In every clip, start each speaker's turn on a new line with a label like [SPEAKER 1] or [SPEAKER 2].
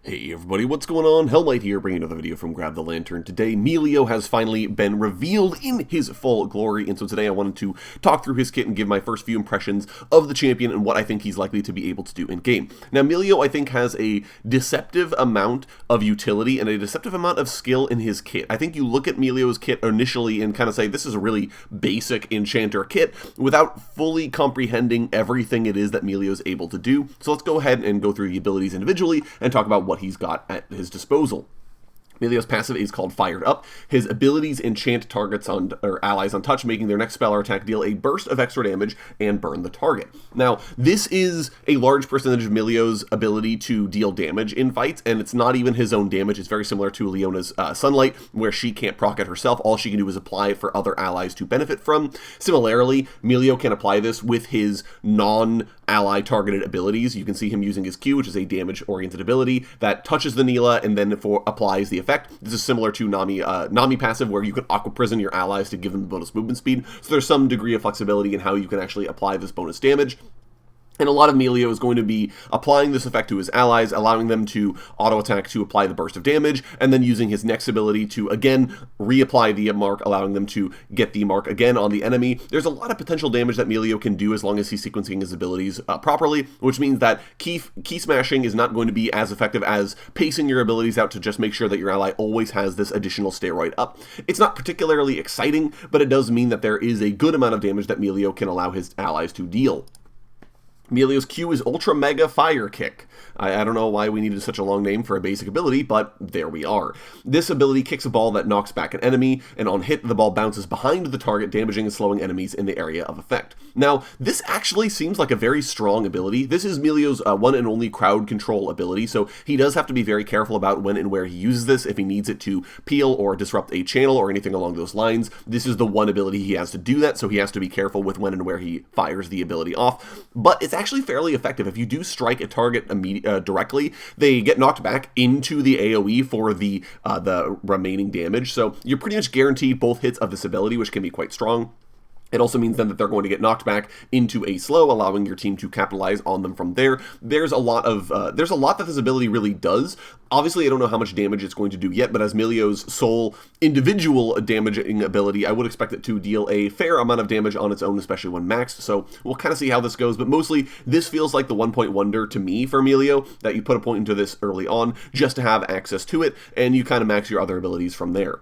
[SPEAKER 1] Hey everybody, what's going on? Helllight here, bringing another video from Grab the Lantern. Today, Milio has finally been revealed in his full glory, and so today I wanted to talk through his kit and give my first few impressions of the champion and what I think he's likely to be able to do in game. Now, Milio, I think, has a deceptive amount of utility and a deceptive amount of skill in his kit. I think you look at Milio's kit initially and kind of say, this is a really basic enchanter kit, without fully comprehending everything it is that Milio's able to do. So let's go ahead and go through the abilities individually and talk about what he's got at his disposal. Milio's passive is called Fired Up. His abilities enchant targets or allies on touch, making their next spell or attack deal a burst of extra damage and burn the target. Now, this is a large percentage of Milio's ability to deal damage in fights, and it's not even his own damage. It's very similar to Leona's Sunlight, where she can't proc it herself. All she can do is apply it for other allies to benefit from. Similarly, Milio can apply this with his non-ally targeted abilities. You can see him using his Q, which is a damage-oriented ability that touches the Neela and then applies the effect. This is similar to Nami passive, where you can Aqua Prison your allies to give them bonus movement speed. So there's some degree of flexibility in how you can actually apply this bonus damage. And a lot of Milio is going to be applying this effect to his allies, allowing them to auto-attack to apply the burst of damage, and then using his next ability to, again, reapply the mark, allowing them to get the mark again on the enemy. There's a lot of potential damage that Milio can do as long as he's sequencing his abilities properly, which means that key smashing is not going to be as effective as pacing your abilities out to just make sure that your ally always has this additional steroid up. It's not particularly exciting, but it does mean that there is a good amount of damage that Milio can allow his allies to deal. Milio's Q is Ultra Mega Fire Kick. I don't know why we needed such a long name for a basic ability, but there we are. This ability kicks a ball that knocks back an enemy, and on hit, the ball bounces behind the target, damaging and slowing enemies in the area of effect. Now, this actually seems like a very strong ability. This is Milio's one and only crowd control ability, so he does have to be very careful about when and where he uses this if he needs it to peel or disrupt a channel or anything along those lines. This is the one ability he has to do that, so he has to be careful with when and where he fires the ability off. But it's actually fairly effective. If you do strike a target directly, they get knocked back into the AoE for the remaining damage. So you're pretty much guaranteed both hits of this ability, which can be quite strong. It also means then that they're going to get knocked back into a slow, allowing your team to capitalize on them from there. There's a lot that this ability really does. Obviously, I don't know how much damage it's going to do yet, but as Milio's sole individual damaging ability, I would expect it to deal a fair amount of damage on its own, especially when maxed. So we'll kind of see how this goes, but mostly this feels like the 1-point wonder to me for Milio, that you put a point into this early on just to have access to it, and you kind of max your other abilities from there.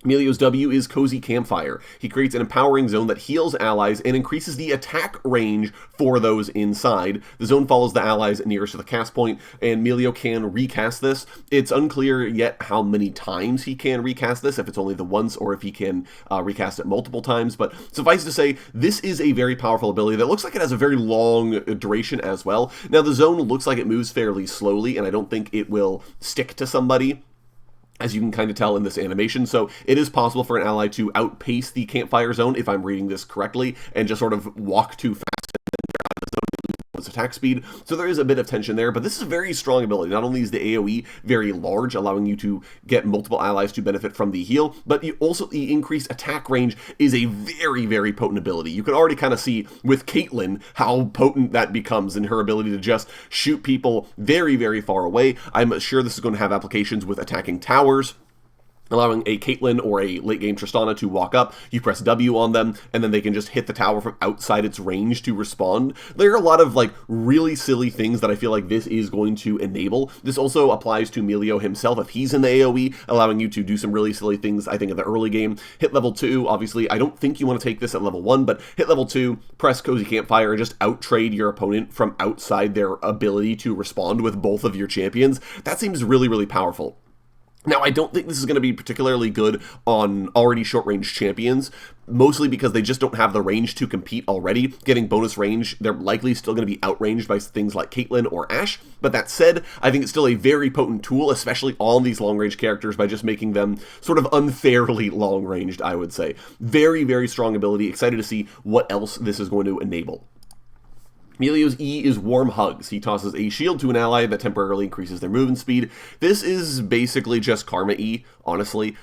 [SPEAKER 1] Milio's W is Cozy Campfire. He creates an empowering zone that heals allies and increases the attack range for those inside. The zone follows the allies nearest to the cast point, and Milio can recast this. It's unclear yet how many times he can recast this, if it's only the once or if he can recast it multiple times, but suffice to say, this is a very powerful ability that looks like it has a very long duration as well. Now, the zone looks like it moves fairly slowly, and I don't think it will stick to somebody, as you can kind of tell in this animation. So it is possible for an ally to outpace the campfire zone, if I'm reading this correctly, and just sort of walk too fast and then get out of the zone and lose its attack speed. So there is a bit of tension there, but this is a very strong ability. Not only is the AoE very large, allowing you to get multiple allies to benefit from the heal, but also the increased attack range is a very, very potent ability. You can already kind of see with Caitlyn how potent that becomes in her ability to just shoot people very, very far away. I'm sure this is going to have applications with attacking towers, allowing a Caitlyn or a late-game Tristana to walk up. You press W on them, and then they can just hit the tower from outside its range to respond. There are a lot of, really silly things that I feel like this is going to enable. This also applies to Milio himself if he's in the AoE, allowing you to do some really silly things, I think, in the early game. Hit level 2, obviously, I don't think you want to take this at level 1, but hit level 2, press Cozy Campfire, and just out-trade your opponent from outside their ability to respond with both of your champions. That seems really, really powerful. Now, I don't think this is going to be particularly good on already short-range champions, mostly because they just don't have the range to compete already. Getting bonus range, they're likely still going to be outranged by things like Caitlyn or Ashe. But that said, I think it's still a very potent tool, especially on these long-range characters, by just making them sort of unfairly long-ranged, I would say. Very, very strong ability. Excited to see what else this is going to enable. Milio's E is Warm Hugs. He tosses a shield to an ally that temporarily increases their movement speed. This is basically just Karma E, honestly.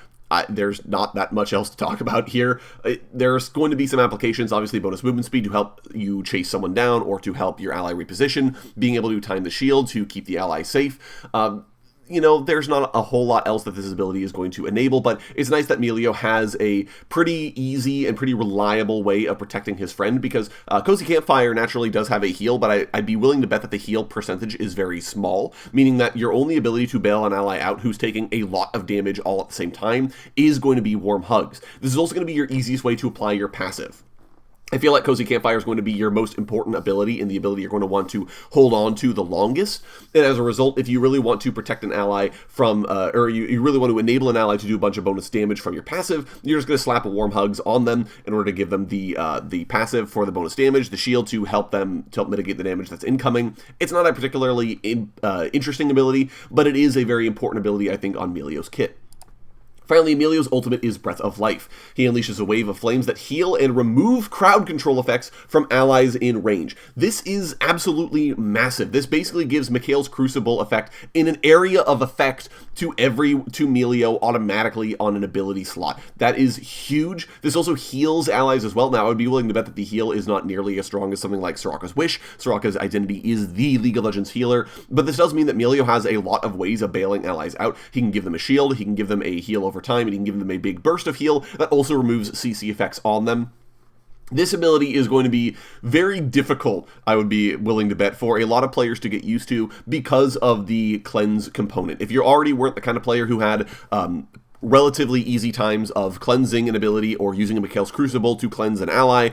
[SPEAKER 1] there's not that much else to talk about here. There's going to be some applications, obviously bonus movement speed to help you chase someone down or to help your ally reposition, being able to time the shield to keep the ally safe. You know, there's not a whole lot else that this ability is going to enable, but it's nice that Milio has a pretty easy and pretty reliable way of protecting his friend, because Cozy Campfire naturally does have a heal, but I'd be willing to bet that the heal percentage is very small, meaning that your only ability to bail an ally out who's taking a lot of damage all at the same time is going to be Warm Hugs. This is also going to be your easiest way to apply your passive. I feel like Cozy Campfire is going to be your most important ability and the ability you're going to want to hold on to the longest. And as a result, if you really want to protect an ally from, or you really want to enable an ally to do a bunch of bonus damage from your passive, you're just going to slap a Warm Hugs on them in order to give them the passive for the bonus damage, the shield to help mitigate the damage that's incoming. It's not a particularly interesting ability, but it is a very important ability, I think, on Milio's kit. Finally, Milio's ultimate is Breath of Life. He unleashes a wave of flames that heal and remove crowd control effects from allies in range. This is absolutely massive. This basically gives Mikhail's Crucible effect in an area of effect to Milio automatically on an ability slot. That is huge. This also heals allies as well. Now, I would be willing to bet that the heal is not nearly as strong as something like Soraka's Wish. Soraka's identity is the League of Legends healer, but this does mean that Milio has a lot of ways of bailing allies out. He can give them a shield, he can give them a heal over time, and he can give them a big burst of heal that also removes CC effects on them. This ability is going to be very difficult, I would be willing to bet, for a lot of players to get used to because of the cleanse component. If you already weren't the kind of player who had relatively easy times of cleansing an ability or using a Mikhail's Crucible to cleanse an ally,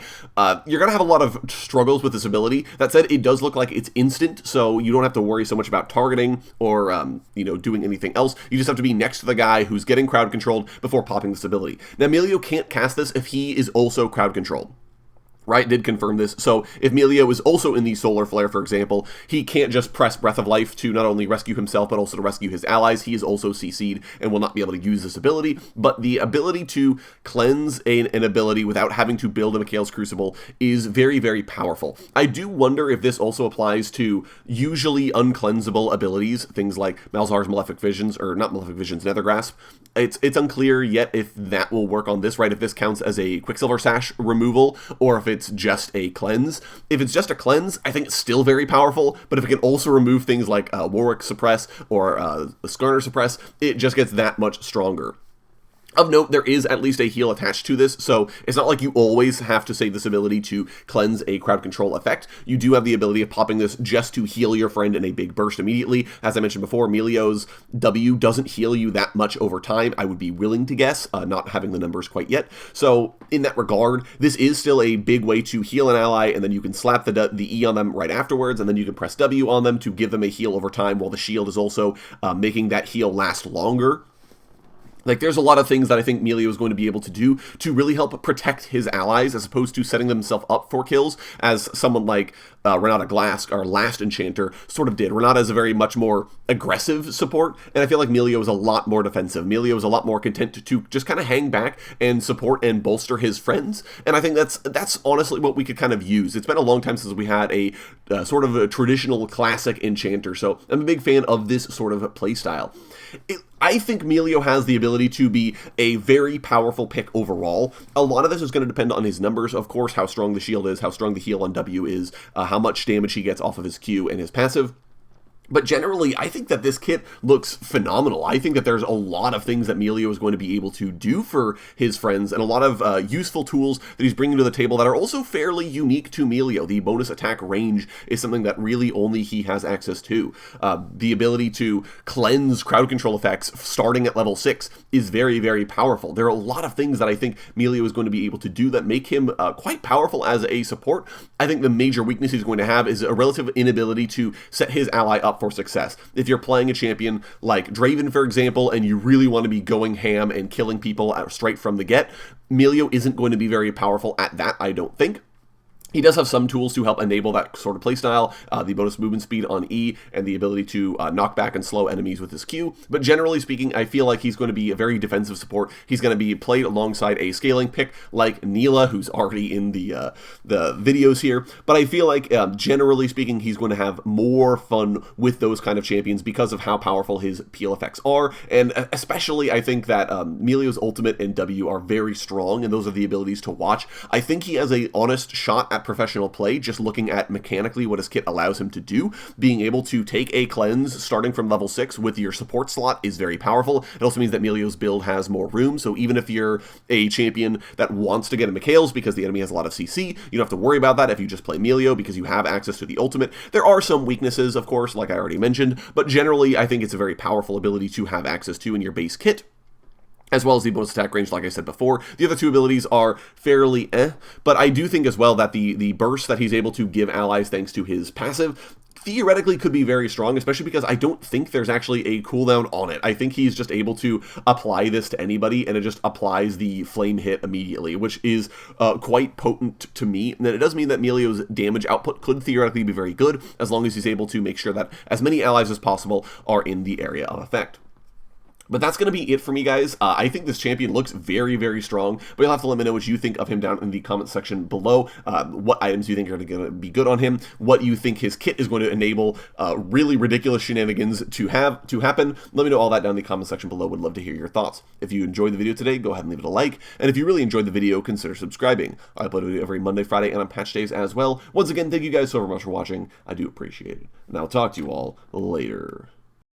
[SPEAKER 1] you're going to have a lot of struggles with this ability. That said, it does look like it's instant, so you don't have to worry so much about targeting or doing anything else. You just have to be next to the guy who's getting crowd controlled before popping this ability. Now, Milio can't cast this if he is also crowd controlled. Right, did confirm this. So if Milio is also in the Solar Flare, for example, he can't just press Breath of Life to not only rescue himself, but also to rescue his allies. He is also CC'd and will not be able to use this ability. But the ability to cleanse an ability without having to build a Mikhail's Crucible is very, very powerful. I do wonder if this also applies to usually uncleansable abilities, things like Malzar's Malefic Visions, or not Malefic Visions, Nether Grasp. It's unclear yet if that will work on this, right? If this counts as a Quicksilver Sash removal, or if it's just a cleanse. If it's just a cleanse, I think it's still very powerful, but if it can also remove things like Warwick Suppress or Skarner Suppress, it just gets that much stronger. Of note, there is at least a heal attached to this, so it's not like you always have to save this ability to cleanse a crowd control effect. You do have the ability of popping this just to heal your friend in a big burst immediately. As I mentioned before, Milio's W doesn't heal you that much over time, I would be willing to guess, not having the numbers quite yet. So in that regard, this is still a big way to heal an ally, and then you can slap the E on them right afterwards, and then you can press W on them to give them a heal over time, while the shield is also making that heal last longer. Like, there's a lot of things that I think Milio is going to be able to do to really help protect his allies, as opposed to setting themselves up for kills, as someone like Renata Glask, our last enchanter, sort of did. Renata is a very much more aggressive support, and I feel like Milio is a lot more defensive. Milio is a lot more content to just kind of hang back and support and bolster his friends, and I think that's honestly what we could kind of use. It's been a long time since we had a sort of a traditional classic enchanter, so I'm a big fan of this sort of playstyle. I think Milio has the ability to be a very powerful pick overall. A lot of this is going to depend on his numbers, of course, how strong the shield is, how strong the heal on W is, how much damage he gets off of his Q and his passive. But generally, I think that this kit looks phenomenal. I think that there's a lot of things that Milio is going to be able to do for his friends, and a lot of useful tools that he's bringing to the table that are also fairly unique to Milio. The bonus attack range is something that really only he has access to. The ability to cleanse crowd control effects starting at level 6 is very, very powerful. There are a lot of things that I think Milio is going to be able to do that make him quite powerful as a support. I think the major weakness he's going to have is a relative inability to set his ally up for success. If you're playing a champion like Draven, for example, and you really want to be going ham and killing people straight from the get, Milio isn't going to be very powerful at that, I don't think. He does have some tools to help enable that sort of playstyle, the bonus movement speed on E, and the ability to knock back and slow enemies with his Q. But generally speaking, I feel like he's going to be a very defensive support. He's going to be played alongside a scaling pick like Neela, who's already in the videos here. But I feel like, generally speaking, he's going to have more fun with those kind of champions because of how powerful his peel effects are. And especially, I think that Milio's ultimate and W are very strong, and those are the abilities to watch. I think he has a honest shot at professional play, just looking at mechanically what his kit allows him to do. Being able to take a cleanse starting from level 6 with your support slot is very powerful. It also means that Milio's build has more room, so even if you're a champion that wants to get a Mikhail's because the enemy has a lot of CC, you don't have to worry about that if you just play Milio because you have access to the ultimate. There are some weaknesses, of course, like I already mentioned, but generally I think it's a very powerful ability to have access to in your base kit, as well as the bonus attack range, like I said before. The other two abilities are fairly but I do think as well that the burst that he's able to give allies thanks to his passive theoretically could be very strong, especially because I don't think there's actually a cooldown on it. I think he's just able to apply this to anybody, and it just applies the flame hit immediately, which is quite potent to me. And then it does mean that Milio's damage output could theoretically be very good, as long as he's able to make sure that as many allies as possible are in the area of effect. But that's going to be it for me, guys. I think this champion looks very, very strong, but you'll have to let me know what you think of him down in the comment section below. What items you think are going to be good on him, what you think his kit is going to enable really ridiculous shenanigans to happen. Let me know all that down in the comment section below. Would love to hear your thoughts. If you enjoyed the video today, go ahead and leave it a like. And if you really enjoyed the video, consider subscribing. I upload a video every Monday, Friday, and on patch days as well. Once again, thank you guys so very much for watching. I do appreciate it. And I'll talk to you all later.